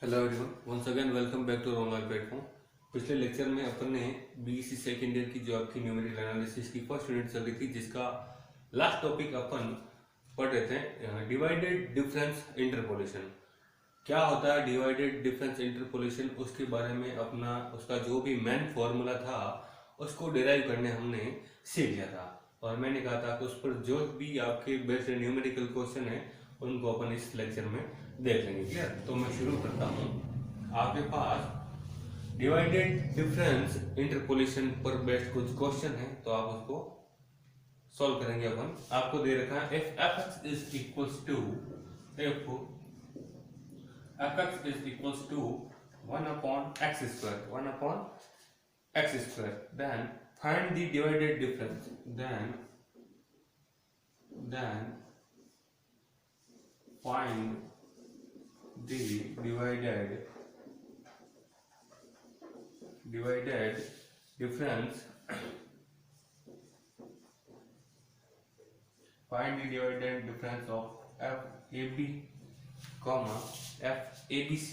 Hello everyone, once again welcome back to online platform. पिछले lecture में अपन ने बीईसी सेकंड ईयर की जो आपकी न्यूमेरिकल एनालिसिस की फर्स्ट यूनिट चल रही थी, जिसका लास्ट टॉपिक अपन पढ़ रहे थे डिवाइडेड डिफरेंस इंटरपोलेशन। क्या होता है डिवाइडेड डिफरेंस इंटरपोलेशन, उसके बारे में अपना उसका जो भी मेन फॉर्मूला था उसको डिराइव करने हमने सीख लिया था। और मैंने कहा था कि उस पर जो भी आपके बेस्ड न्यूमेरिकल क्वेश्चन है उनको अपन इस लेक्चर में देख लेंगे। क्लियर? तो मैं शुरू करता हूँ। आपके पास डिवाइडेड डिफरेंस इंटरपोलेशन पर बेस्ड कुछ क्वेश्चन है, तो आप उसको सॉल्व करेंगे। अपन आपको दे रखा है if fx is equals to if fx is equals to 1 upon x square then find the divided difference then find the divided difference find the divided difference of FAB comma FABC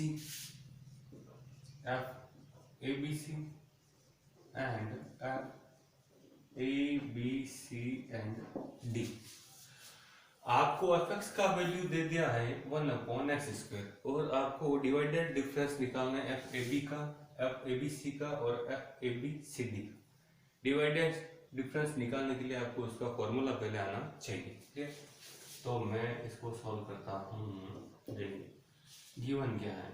and FABC and D। आपको fx का value दे दिया है 1 upon x square और आपको divided difference निकालना है FAB का, FABC का और FABCD। डिवाइडेड डिफरेंस निकालने के लिए आपको उसका फॉर्मूला पहले आना चाहिए। ठीक है, तो मैं इसको सॉल्व करता हूँ। गिवन क्या है?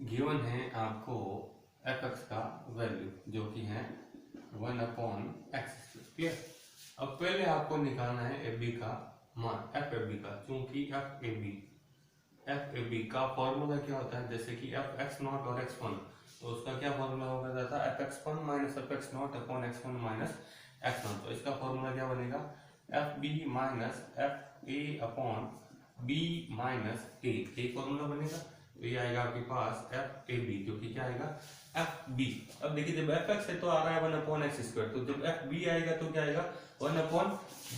गिवन है आपको fx का वैल्यू जो कि है 1 upon x स्क्वायर। क्लियर? अब पहले आपको निकालना है FB का मान, FAB का, क्योंकि FAB का फॉर्मूला क्या होता है, जैसे कि fx0 और x1, तो उसका क्या फॉर्मूला होगा जाता है fx1 minus fx0 upon x1 minus x0। तो इसका फॉर्मूला क्या बनेगा FB minus FA upon B minus A, एक फॉर्मूला बनेगा। तो ये आएगा आपके पास FAB, जो कि क्या आएगा FB। अब देखिए जब fx है तो आ रहा है 1 अपॉन x स्क्वायर, तो जब FB आएगा तो क्या आएगा 1 अपॉन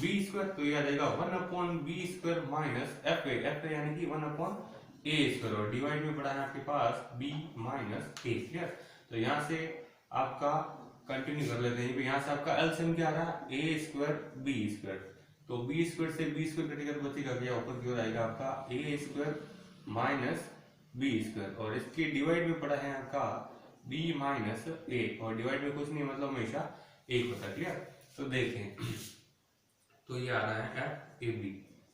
B स्क्वायर, तो ये आ जाएगा 1 upon B square minus FA यानी कि 1 अपॉन A स्क्वायर, और डिवाइड में पड़ा है आपके पास B माइनस A। क्लियर? तो यहाँ से आपका कंटिन्यू कर लेते हैं। यहाँ से आपका एलसीएम क्या आ रहा है A स्क्वायर B स्क्वायर, तो B स्क्वायर से B स्क्वायर कटेगा तो बचेगा क्या, ऊपर की ओर आएगा आपका A square minus B square, और इसके डिवाइड में पड़ा है आपका B माइनस A, और डिवाइड में कुछ नहीं मतलब हमेशा एक होता है। क्लियर? तो देखें तो ये आ रहा है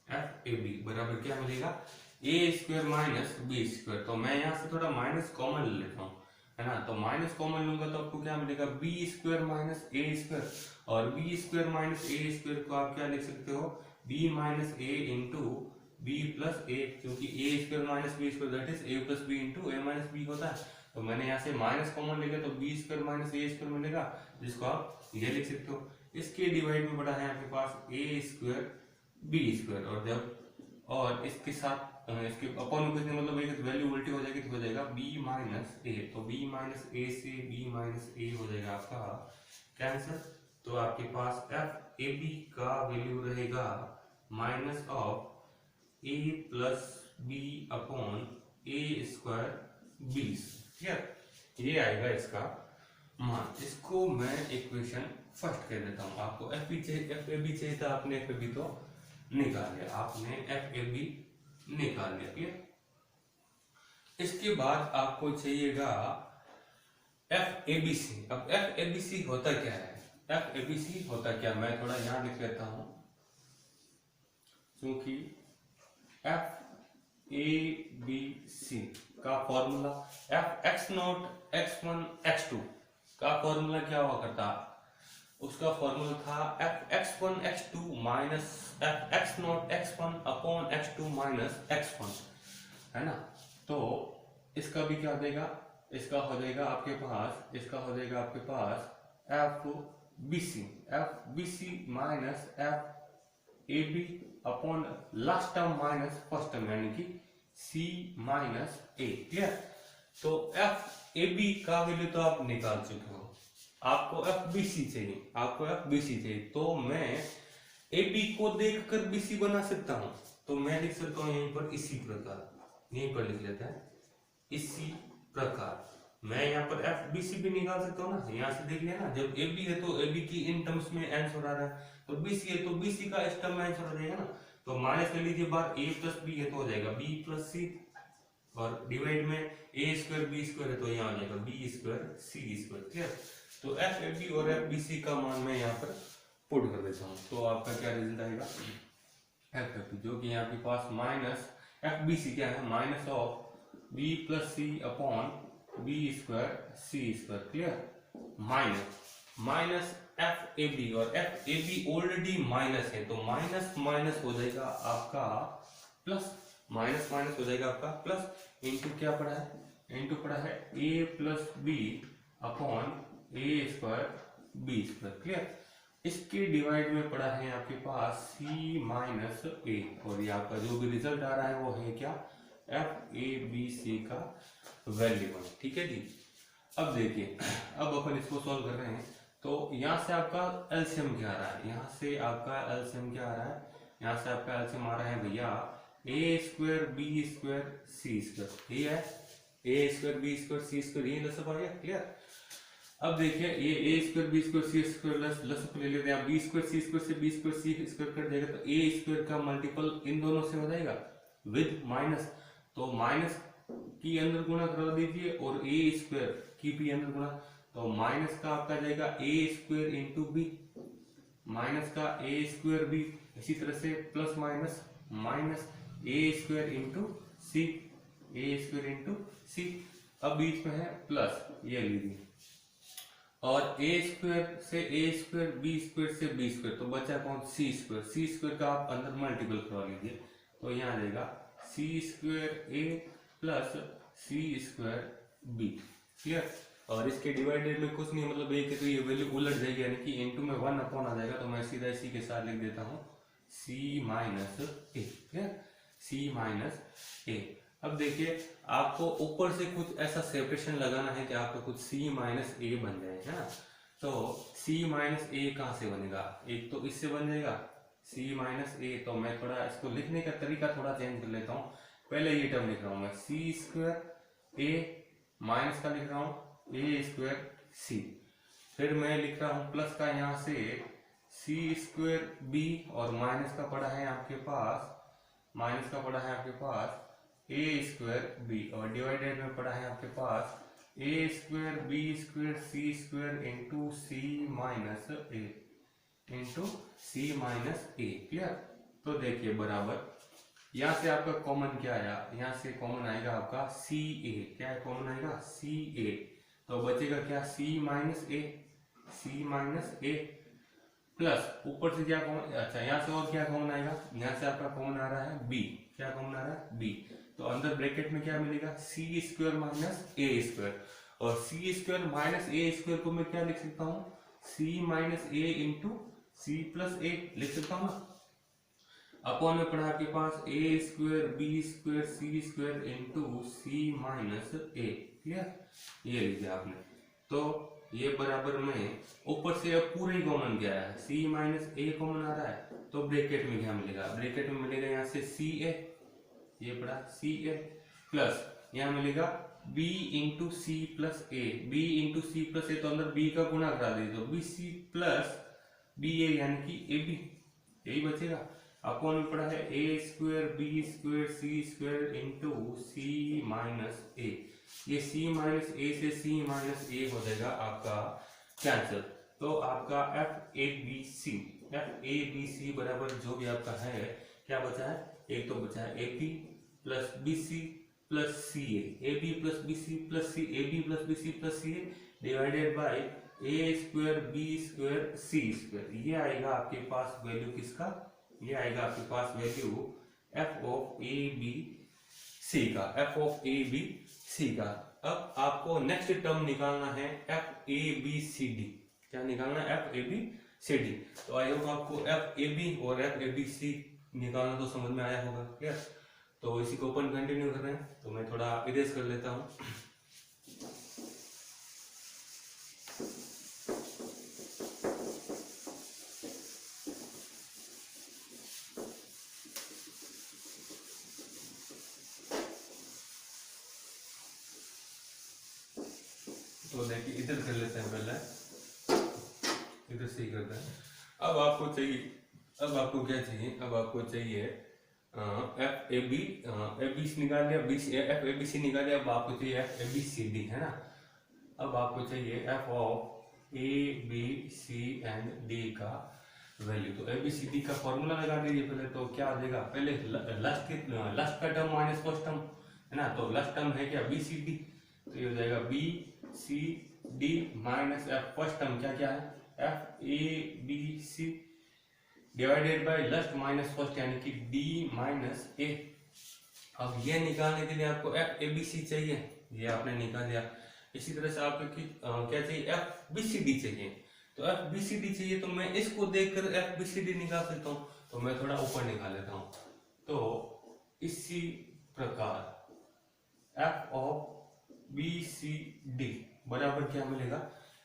FAB बराबर क्या मिलेगा A square minus B square. तो मैं यहाँ से थोड़ा माइनस कॉमन ले लेता हूँ, है ना। तो माइनस कॉमन लूंगा तो आपको क्या मिलेगा B square minus A square, और B square minus A square को आप क्या लिख सकते हो B minus A into B plus A, क्योंकि A square minus B square that is A plus B into A minus B होता है। तो मैंने यहाँ से माइनस कॉमन लिखा तो B square minus A square मिलेगा, जिसको आप ये लिख सकते हो। इसके डिवाइड में बड़ा है आपके पास A स्क्वायर B स्क्वायर, और इसके साथ इसके अपॉन में कुछ नहीं मतलब एक वैल्यू उल्टी हो जाएगी तो हो जाएगा B माइनस A, तो B माइनस A से B माइनस A हो जाएगा आपका कैंसर। तो आपके पास FAB का वैल्यू रहेगा minus of A plus B upon A square 20। Clear? ये आएगा इसका मान। इसको मैं इक्वेशन फर्स्ट कह देता हूँ। आपको FAB चाहिए था, आपने FAB तो निकाल लिया, आपने FAB निकाल लिया। क्लियर? इसके बाद आपको चाहिएगा FABC। अब FABC होता क्या है, FABC होता क्या, मैं थोड़ा यहां लिख लेता हूं, क्योंकि FABC का फॉर्मूला fx0 x1 x2 का फॉर्मूला क्या हुआ करता, उसका फॉर्मूला था fx1 x2 minus fx0 x1 upon x2 minus x1, है ना। तो इसका भी क्या देगा, इसका हो जाएगा आपके पास FBC minus FAB upon last term minus first term यानी कि C माइनस A। क्लियर? तो FAB का वैल्यू तो आप निकाल चुके हो, आपको FBC चाहिए, तो मैं AB को देखकर BC बना सकता हूं। तो मैं लिख सकता हूं यहीं पर इसी प्रकार यहीं पर लिख लेते हैं। इसी प्रकार मैं यहाँ पर एफ बी सी भी निकाल सकता हूँ ना, यहाँ से देख लिया ना, जब ए बी है तो ए बी की इन टर्म्स में आंसर आ रहा है, तो बी सी है तो बी सी का इस टर्म में आंसर आ जाएगा ना। तो माइनस कर लीजिए बार ए प्लस बी है तो हो जाएगा बी प्लस सी, और डिवाइड में ए स्क्वायर बी स्क्वायर है तो यहाँ आ जाएगा B square C square. Clear. तो एफ ए बी और एफ बी सी का मान मैं यहाँ पर पुट कर देता हूँ, तो आपका क्या रिजल्ट आएगा, एफ एफ जो कि यहाँ के पास माइनस एफ बी सी क्या है, minus of B plus C upon B square C square. Clear. Minus minus F A B, और F A B already minus है तो माइनस माइनस हो जाएगा आपका प्लस, माइनस माइनस हो जाएगा आपका प्लस, इंटू क्या पड़ा है, इंटू पड़ा है ए प्लस बी अपॉन ए स्क्वायर बी स्क्वायर। क्लियर। इसके डिवाइड में पड़ा है आपके पास c माइनस ए, और ये आपका जो भी रिजल्ट आ रहा है वो है क्या, एफ ए बी सी का वैल्यू 1। ठीक है जी। अब देखिए, अब अपन इसको सॉल्व कर रहे हैं, तो यहाँ से आपका एलसीएम क्या आ रहा है, यहाँ से आपका एलसीएम क्या आ रहा है, यहाँ से आपका एलसीएम आ रहा है भैया ए square B square C square, ये है ए square B square C square, ये लसअप आ गया। क्लियर। अब देखिए ये ए square B square C square लसअप ले लेते हैं, बी स्क्वायर सी स्क्वायर से B square C square cut जाएगा तो ए स्क्वायर का मल्टीपल इन दोनों से हो जाएगा विद माइनस, तो माइनस की अंदर गुणा करा दीजिए और ए स्क्वायर की भी अंदर गुणा, तो माइनस का आपका जाएगा ए स्क्वायर इंटू बी, माइनस का ए स्क्वायर बी, इसी तरह से plus minus minus A square into C, A square into सी, अब बीच में है प्लस, ये लीजिए, और ए स्क्वायर से ए स्क्वायर बी स्क्वायर से बी स्क्वायर, तो बचा कौन, सी स्क्वायर, सी स्क्वायर का आप अंदर मल्टीपल करवा लीजिए, तो यहाँ आ जाएगा सी स्क्वायर ए प्लस सी स्क्वायर बी। क्लियर। और इसके डिवाइडेड में कुछ नहीं, मतलब एक है तो ये वैल्यू उलट जाएगी, यानी कि इनटू में 1 अपॉन आ जाएगा, तो मैं सीधा इसी के साथ लिख देता हूँ सी minus A. Clear. C minus ए। अब देखिए आपको ऊपर से कुछ ऐसा सेपरेशन लगाना है कि आपका कुछ c माइनस ए बन जाए, है ना। तो c माइनस ए कहाँ से बनेगा, एक तो इससे बन जाएगा c माइनस ए, तो मैं थोड़ा इसको लिखने का तरीका थोड़ा चेंज कर लेता हूँ। पहले ये टर्म लिख रहा हूँ मैं सी स्क्वायर ए, माइनस का लिख रहा हूँ ए स्क्वायर सी, फिर मैं लिख रहा हूँ प्लस का यहाँ से सी स्क्वायर बी, और माइनस का पड़ा है आपके पास, माइनस का पड़ा है आपके पास ए स्क्वायर बी, और डिवाइडेड में पड़ा है आपके पास A square B square C square into C minus A, into C minus A. Clear. तो देखिए बराबर, यहाँ से आपका कॉमन क्या आया, यहाँ से कॉमन आएगा आपका सी ए, क्या है कॉमन आएगा सी ए, तो बचेगा क्या सी minus A, C minus A plus ऊपर से क्या कॉमन, अच्छा यहाँ से और क्या कॉमन आएगा, यहाँ से आपका कॉमन आ रहा है बी, क्या कॉमन आ रहा है बी, तो अंदर ब्रैकेट में क्या मिलेगा सी स्क्वायर माइनस ए स्क्वायर, और सी स्क्वायर माइनस ए स्क्वायर को मैं क्या लिख सकता हूँ, सी minus A into C plus ए लिख सकता हूँ ना। अपॉन में पड़ा आपके पास A square B square C square into C minus A. Clear. ये लीजिए आपने, तो ये बराबर में ऊपर से अब पूरा ही कॉमन गया है, c माइनस ए कॉमन आ रहा है, तो ब्रैकेट में क्या मिलेगा, ब्रैकेट में मिलेगा यहाँ से सी ए, ये पड़ा सी ए प्लस यहाँ मिलेगा b into C plus A, B into C plus ए, तो अंदर b का गुणा करा दीजिए, तो बी सी प्लस बी ए यानी कि ए बी, यही बचेगा। अपॉन में पड़ा है ए square B square C square into C minus A, ये c माइनस ए से c माइनस ए हो जाएगा आपका कैंसिल, तो आपका एफ ए बी सी बराबर जो भी आपका है क्या बचा है, एक तो बचा है A B plus B C plus C A B plus B C plus C A B plus B C plus C A divided by A square B square C square, ये आएगा आपके पास वैल्यू किसका, ये आएगा आपके पास value F of A B C का, F of A B C का। अब आपको नेक्स्ट टर्म निकालना है F A B C D, क्या निकालना है F A B C D, तो आई होप आपको एफ ए बी और एफ ए बी सी निकालना तो समझ में आया होगा। यस, तो इसी को अपन कंटिन्यू कर रहे हैं, तो मैं थोड़ा इरेज कर लेता हूँ। तो देखिए इधर कर लेते हैं, पहले इधर से ही करते हैं। अब आपको क्या चाहिए, अब आपको चाहिए एफ ए बी सी निकाल लिया, एफ ए बी सी निकाल लिया। अब आपको चाहिए F A B C D, है ना। अब आपको चाहिए F of A B C and D का वैल्यू। तो ए बी सी डी का फॉर्मूला लगा दीजिए पहले। तो क्या आ जाएगा, पहले लास्ट का टर्म माइनस फर्स्ट टर्म, है ना। तो लास्ट टर्म है क्या, बी सी डी। तो ये हो जाएगा B C D minus F first term क्या क्या है, F A B C divided by last minus first यानी कि डी माइनस ए। अब ये निकालने के लिए आपको एफ ए बी सी चाहिए, ये आपने निकाल दिया। इसी तरह से आपको क्या चाहिए, एफ बी सी डी चाहिए। तो एफ बी सी डी चाहिए तो मैं इसको देखकर एफ बी सी डी निकाल सकता हूँ। तो मैं थोड़ा ऊपर निकाल लेता हूँ। तो इसी प्रकार F of B C D बराबर क्या मिलेगा,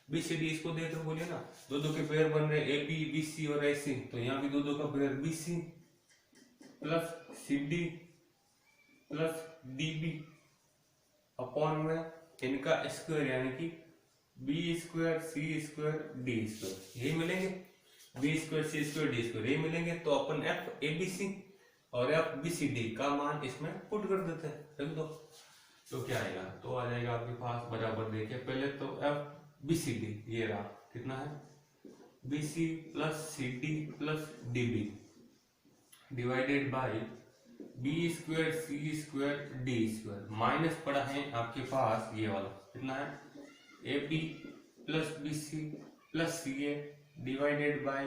बी सी डी इसको देकर बोलिए ना, दो दो के पेयर बन रहे ए बी बी सी और ए सी। तो यहाँ भी दो दो का pair B C plus C D plus D B upon में इनका स्क्वायर यानी कि B square C square D square, यही मिलेंगे। B square C square D square यही मिलेंगे। तो अपन एफ ए बी सी और एफ बी सी डी का मान इसमें पुट कर देते हैं, रख दो। तो क्या आएगा, तो आ जाएगा आपके पास बराबर। देखिए पहले तो एफ बी सी डी ये रहा, कितना है, B C plus C D plus D B divided by B square C square D square minus पड़ा है आपके पास ये वाला, कितना है, A B plus B C plus C A divided by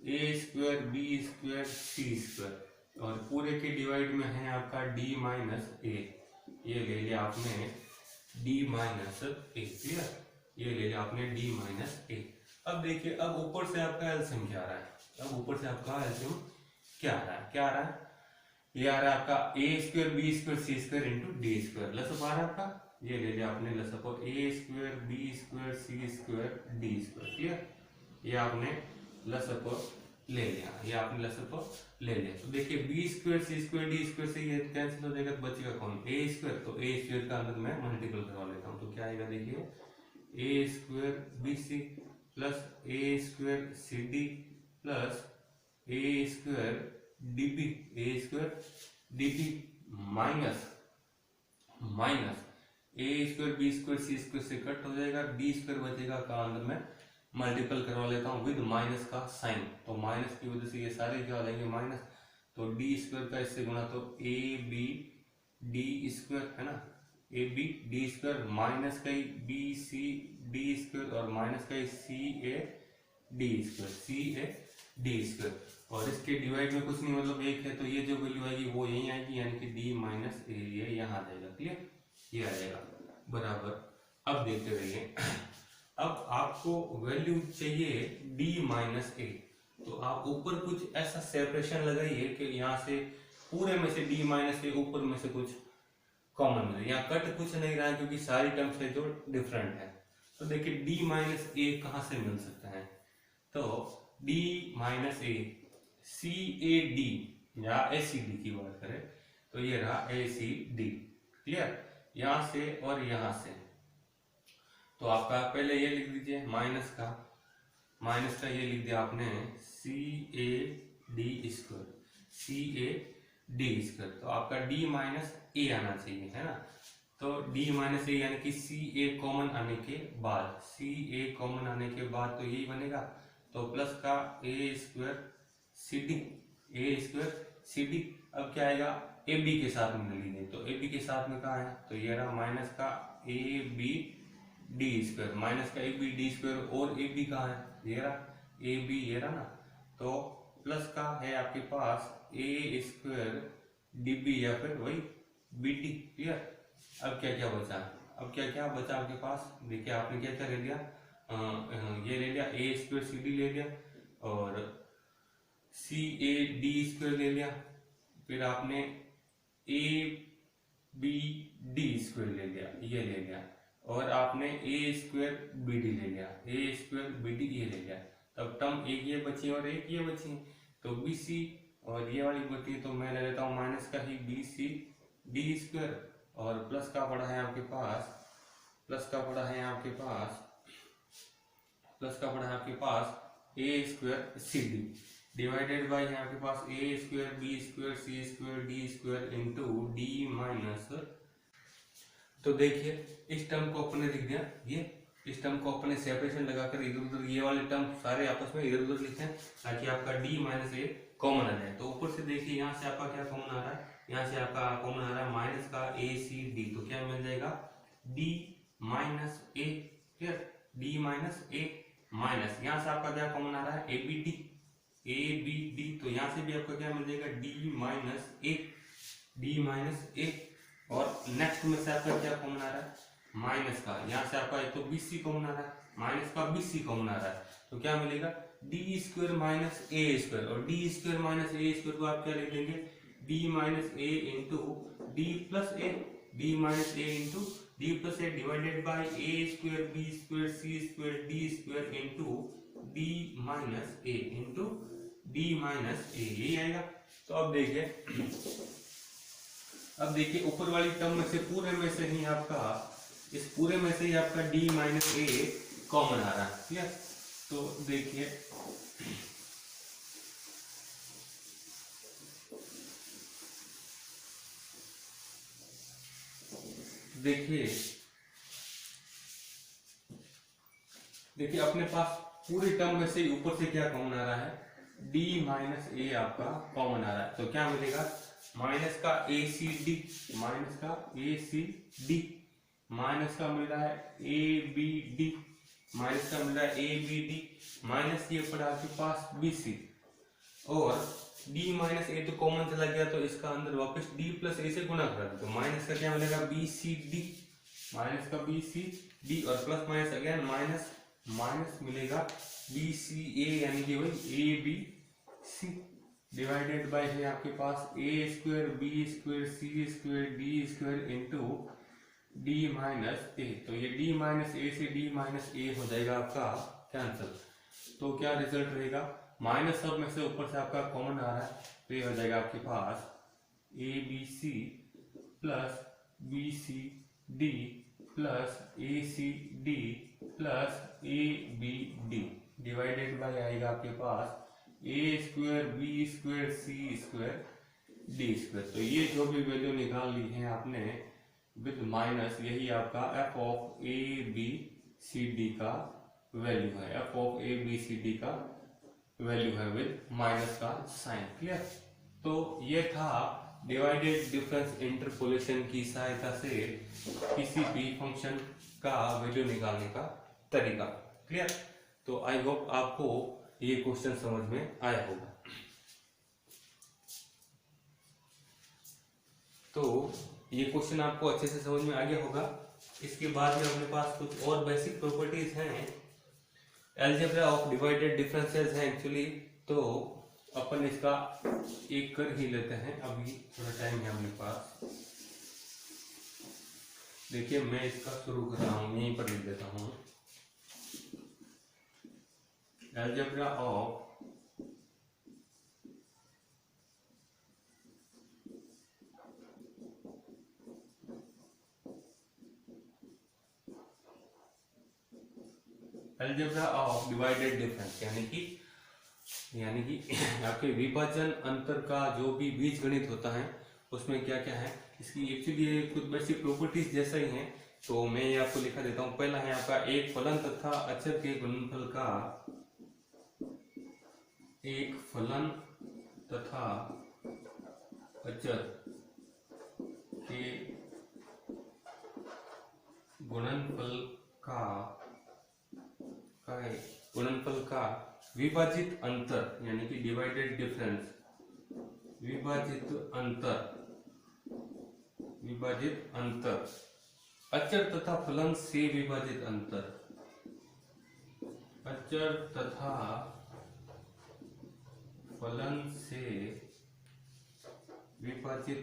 A square B square C square और पूरे के डिवाइड में है आपका डी माइनस ए। ये ले लिया आपने डी माइनस ए, क्लियर, ये ले लिया आपने डी माइनस ए। अब देखिए अब ऊपर से आपका एलसीएम क्या आ रहा है, अब ऊपर से आपका एलसीएम क्या आ रहा है, क्या आ रहा है, ये आ रहा है आपका ए square B square C square into D square लसअप आ रहा है आपका। ये ले लिया आपने लसअप ए square B square C square D square, clear, ये आपने लसअप ले लिया, ये आपने लसअप ले लिया। तो देखिए B square C square D square से ये कैंसिल हो जाएगा, तो बचेगा कौन, ए स्क्वायर। तो ए स्क्वायर का अंदर मैं मल्टीपल करवा लेता हूँ। तो क्या आएगा, देखिए A square B C plus A square C D plus A square D B, A square D B minus minus A square B square C square से कट हो जाएगा, डी स्क्वायर बचेगा का अंदर में मल्टीपल करवा लेता हूँ विद माइनस का साइन। तो माइनस की वजह से ये सारे क्या हो जाएंगे माइनस। तो डी स्क्वायर का इससे गुना तो ए बी डी स्क्वायर है ना, A B D square minus का बी सी डी स्क्वायर और माइनस का C A D square C A D square और इसके डिवाइड में कुछ नहीं मतलब एक है। तो ये जो वैल्यू आएगी वो यही आएगी यानी कि डी माइनस ए, ये यहाँ आ जाएगा, क्लियर, ये आ जाएगा बराबर। अब देखते रहिए, अब आपको वैल्यू चाहिए डी माइनस ए। तो आप ऊपर कुछ ऐसा सेपरेशन लगाइए कि यहाँ से पूरे में से डी माइनस ए ऊपर में से कुछ कॉमन मिले। यहाँ कट कुछ नहीं रहा है क्योंकि सारी टर्म्स है जो डिफरेंट है। तो देखिए डी माइनस ए कहाँ से मिल सकता है, तो D minus A C A D या ए सी डी की बात करें तो ये रहा ए सी डी, क्लियर, यहाँ से और यहाँ से। तो आपका पहले ये लिख दीजिए माइनस का ये लिख दिया आपने C A D square C A D square. तो आपका डी माइनस ए आना चाहिए, है ना। तो डी माइनस ए यानी कि सी ए कॉमन आने के बाद, सी ए कॉमन आने के बाद तो यही बनेगा। तो प्लस का ए स्क्वायर सी डी, ए स्क्वायर सी डी। अब क्या आएगा, ए बी के साथ में लीजिए। तो ए बी के साथ में कहाँ है, तो ये रहा माइनस का A B D square minus का ए बी डी स्क्वायर और ए बी कहाँ है, ये रहा ए बी, ये रहा ना। तो प्लस का है आपके पास ए स्क्वायर डी बी या फिर वही बी डी, क्लियर। अब क्या क्या बचा, अब क्या क्या बचा आपके पास, देखिए आपने क्या क्या ले लिया, ये ले लिया ए स्क्वायर सी डी ले लिया और सी ए डी स्क्वायर ले लिया, फिर आपने ए बी डी स्क्वायर ले लिया, ये ले लिया, और आपने ए स्क्वायर बी डी ले लिया, ए स्क्वायर बी डी ये ले लिया। तब टर्म एक ये बची और एक ये बची। तो बी सी और ये वाली बची है तो मैं ले लेता हूँ माइनस का ही बी सी डी स्क्वायर और प्लस का पड़ा है आपके पास प्लस का पड़ा है आपके पास, प्लस का पड़ा है आपके पास A square C D divided by है आपके पास A square B square C square D square into D minus. तो देखिए इस टर्म को अपने लिख दिया, ये इस टर्म को अपने सेपरेशन लगाकर इधर उधर ये वाले टर्म सारे आपस में इधर उधर लिखते हैं ताकि आपका डी माइनस ए कॉमन आ जाए। तो ऊपर से देखिए यहाँ से आपका क्या कॉमन आ रहा है, यहाँ से आपका कॉमन आ रहा है माइनस का ए सी डी, तो क्या मिल जाएगा D minus A, clear, D minus A minus यहाँ से आपका क्या कॉमन आ रहा है A B D, A B D, तो यहाँ से भी आपका क्या मिल जाएगा D minus A, D minus A, और नेक्स्ट में से आपका क्या कॉमन आ रहा है माइनस का, यहाँ से आपका एक तो बी सी कॉमन आ रहा है, माइनस का बी सी कॉमन आ रहा है, तो क्या मिलेगा D square minus A square, और D square minus A square को आप क्या लिख देंगे D minus A into D plus A, D minus A into D plus A divided by A square B square C square D square into D minus A into D minus A, यही आएगा। तो अब देखिए ऊपर वाली term में से पूरे में से ही आपका, इस पूरे में से ही आपका d माइनस ए कॉमन आ रहा है, क्लियर। तो देखिए अपने पास पूरी टर्म में से ऊपर से क्या कॉमन आ रहा है d माइनस ए आपका कॉमन आ रहा है, तो क्या मिलेगा माइनस का ए सी डी, माइनस का ए सी डी, माइनस का मिल रहा है ए बी डी, माइनस का मिल रहा है ए बी डी, माइनस ये पड़ा आपके पास बी सी, और d माइनस ए तो कॉमन चला गया तो इसका अंदर वापस d प्लस ए से गुणा करा, तो माइनस का क्या मिलेगा बी सी डी, माइनस का बी सी डी, और plus minus again minus, minus मिलेगा बी सी ए यानी कि वही A B C divided by है आपके पास A square B square C square D square into D minus A, तो ये डी माइनस ए से डी माइनस ए हो जाएगा आपका कैंसिल, तो क्या रिजल्ट रहेगा माइनस सब में से ऊपर से आपका कॉमन आ रहा है, तो ये हो जाएगा आपके पास A B C plus B C D plus A C D plus A B D divided by आएगा आपके पास A square B square C square D square. तो ये जो भी वैल्यू निकाल ली है आपने विद माइनस, यही आपका F of A B C D का वैल्यू है, F of A B C D का वैल्यू है विद माइनस का साइन, क्लियर। तो ये था डिवाइडेड डिफरेंस इंटरपोलेशन की सहायता से किसी भी फंक्शन का वैल्यू निकालने का तरीका, क्लियर। तो आई होप आपको ये क्वेश्चन समझ में आया होगा। तो ये क्वेश्चन आपको अच्छे से समझ में आ गया होगा। इसके बाद में अपने पास कुछ और बेसिक प्रॉपर्टीज हैं, अलजेब्रा ऑफ डिवाइडेड डिफरेंसेस हैं एक्चुअली, तो अपन इसका एक कर ही लेते हैं, अभी थोड़ा टाइम है अपने पास। देखिए मैं इसका शुरू कर रहा हूँ, यहीं पर लिख देता हूँ algebra of algebra of divided difference, यानी कि आपके विभाजन अंतर का जो भी बीजगणित होता है उसमें क्या क्या है, इसकी एक्चुअली कुछ बेसिक प्रॉपर्टीज जैसा ही है, तो मैं ये आपको लिखा देता हूँ। पहला है आपका एक फलन तथा अचर के गुणनफल का, एक फलन तथा अचर के गुणनफल का विभाजित अंतर, यानी कि डिवाइडेड डिफरेंस, विभाजित अंतर अचर तथा फलन से विभाजित अंतर, अचर तथा फलन से विभाजित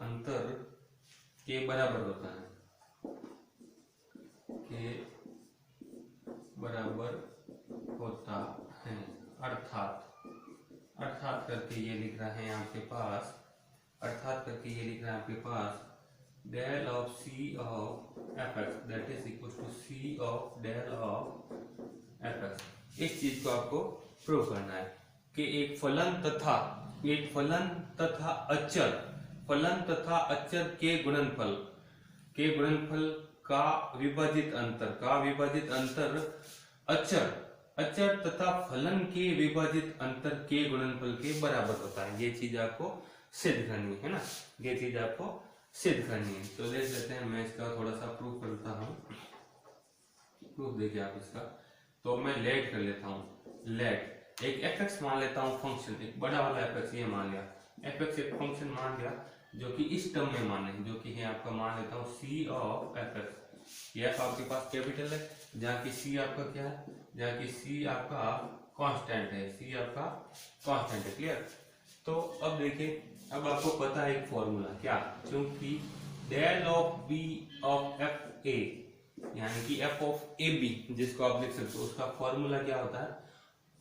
अंतर के बराबर होता है, अर्थात करके ये लिख रहा है आपके पास अर्थात करके ये लिख रहा है आपके पास del of C of F X that is equal to C of del of F X. इस चीज को आपको प्रूव करना है कि एक फलन तथा अचर के गुणनफल का विभाजित अंतर अचर तथा फलन के विभाजित अंतर के गुणनफल के बराबर होता है। ये चीज आपको सिद्ध करनी है ना, ये चीज आपको सिद्ध करनी है। तो देख लेते हैं, मैं इसका थोड़ा सा प्रूफ करता हूँ। प्रूफ देखिए आप इसका, तो मैं लेट कर लेता हूँ। लेट एक एफ एक्स मान लेता हूँ फंक्शन, एक बड़ा वाला एफ एक्स ये मान लिया, एफ एक्स एक फंक्शन मान लिया जो कि इस टर्म में माने, जो कि है आपका मान लेता हूँ सी ऑफ एफ एक्स। ये एफ आपके पास कैपिटल है, जहाँ की सी आपका क्या है, जहाँ की सी आपका कांस्टेंट है, सी आपका कांस्टेंट है। क्लियर। तो अब देखिए, अब आपको पता है एक फॉर्मूला क्या, क्योंकि del of B of F A यानी कि एफ ऑफ ए बी जिसको आप लिख सकते हो, उसका फॉर्मूला क्या होता है,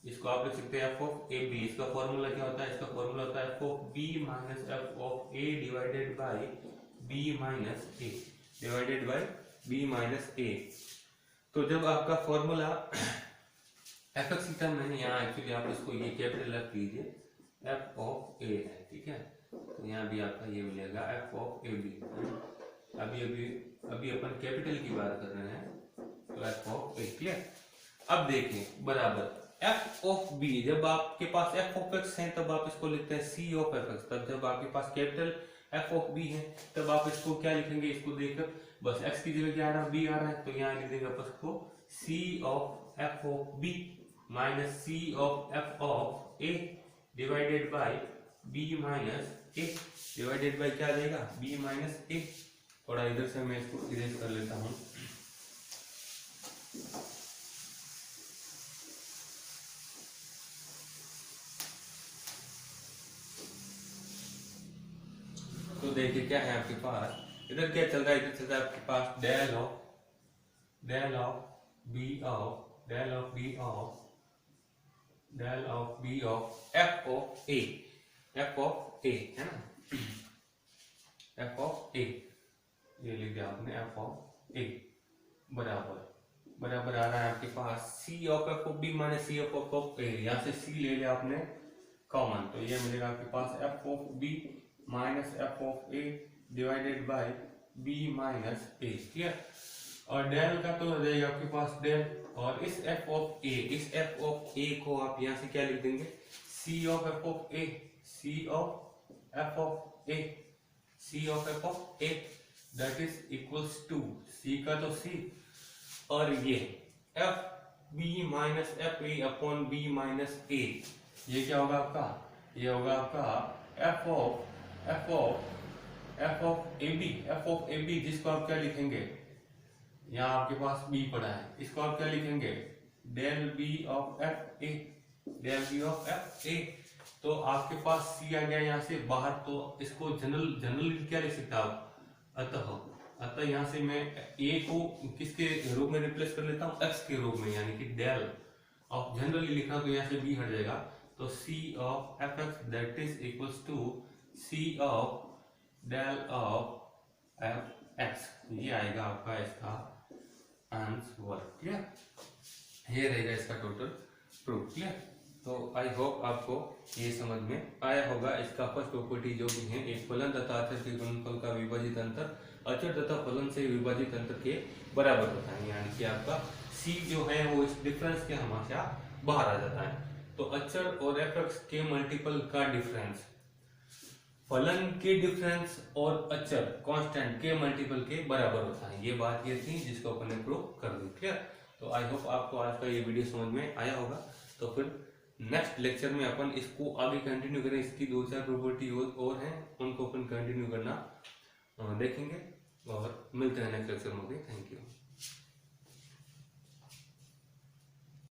इसको आप लिख सकते हैं एफ ऑफ ए बी। इसका फॉर्मूला क्या होता है, इसका फॉर्मूला होता है F of B minus F of A divided by B minus A divided by B minus A. तो जब आपका फॉर्मूला एफ एक्स टर्म है, यहाँ एक्चुअली आप इसको ये कैपिटल रख लीजिए, एफ ऑफ ए है, ठीक है। तो यहाँ भी आपका ये मिलेगा एफ ऑफ ए बी। अभी अपन कैपिटल की बात कर रहे हैं, तो एफ ऑफ ए। क्लियर। अब देखें बराबर एफ ऑफ बी, जब आपके पास एफ ऑफ एक्स है तब आप इसको लिखते हैं सी ऑफ एफ एक्स। तब जब आपके पास कैपिटल एफ ऑफ बी है तब आप इसको क्या लिखेंगे, इसको देखकर बस एक्स की जगह क्या आ रहा है, बी आ रहा है, तो यहाँ लिख देंगे आप इसको C of F of B minus C of F of A divided by B minus A divided by क्या आ जाएगा, बी माइनस ए। थोड़ा इधर से मैं इसको इरेज कर लेता हूँ। तो देखिए क्या है आपके पास, इधर क्या चल रहा है, इधर चल रहा है आपके पास del of B of F of A है ना, एफ ऑफ ए ये लिख दिया आपने, एफ ऑफ ए बराबर आ रहा है आपके पास C of F of B minus C of A. यहाँ से सी ले लिया आपने कॉमन, तो ये मिलेगा आपके पास F of B minus F of A divided by B minus A. Clear. और डेल का तो हो जाएगा आपके पास डेल, और इस एफ ऑफ ए को आप यहाँ से क्या लिख देंगे, C of F of A, C of F of A that is equals to C का तो सी, और ये F B minus F A upon B minus A. ये क्या होगा आपका, ये होगा आपका एफ ऑफ ए बी जिसको आप क्या लिखेंगे, यहाँ आपके पास बी पड़ा है, इसको आप क्या लिखेंगे, del B of F A. तो आपके पास सी आ गया यहाँ से बाहर, तो इसको जनरल क्या लिख सकते आप, अतः यहाँ से मैं ए को किसके रूप में रिप्लेस कर लेता हूँ, एक्स के रूप में, यानी कि डेल ऑफ जनरली लिखना, तो यहाँ से बी हट जाएगा, तो C of F X that is equals to C of del of F X. ये आएगा आपका इसका आंसर। क्लियर। ये रहेगा इसका टोटल प्रूफ। क्लियर। तो आई होप आपको ये समझ में आया होगा। इसका फर्स्ट प्रॉपर्टी जो भी है, एक फलन तथा अचर के गुणनफल का विभाजित अंतर अचर तथा फलन से विभाजित अंतर के बराबर होता है, यानी कि आपका सी जो है वो इस डिफरेंस के हमेशा बाहर आ जाता है। तो अचर और एफ एक्स के मल्टीपल का डिफरेंस, फलन के डिफरेंस और अचर कांस्टेंट के मल्टीपल के बराबर होता है। ये बात ये थी जिसको अपन ने प्रूव कर दी। क्लियर। तो आई होप आपको आज का ये वीडियो समझ में आया होगा। तो फिर नेक्स्ट लेक्चर में अपन इसको आगे कंटिन्यू करें। इसकी 2-4 प्रॉपर्टी और हैं, उनको अपन कंटिन्यू करना देखेंगे और मिलते हैं नेक्स्ट लेक्चर में। Thank you.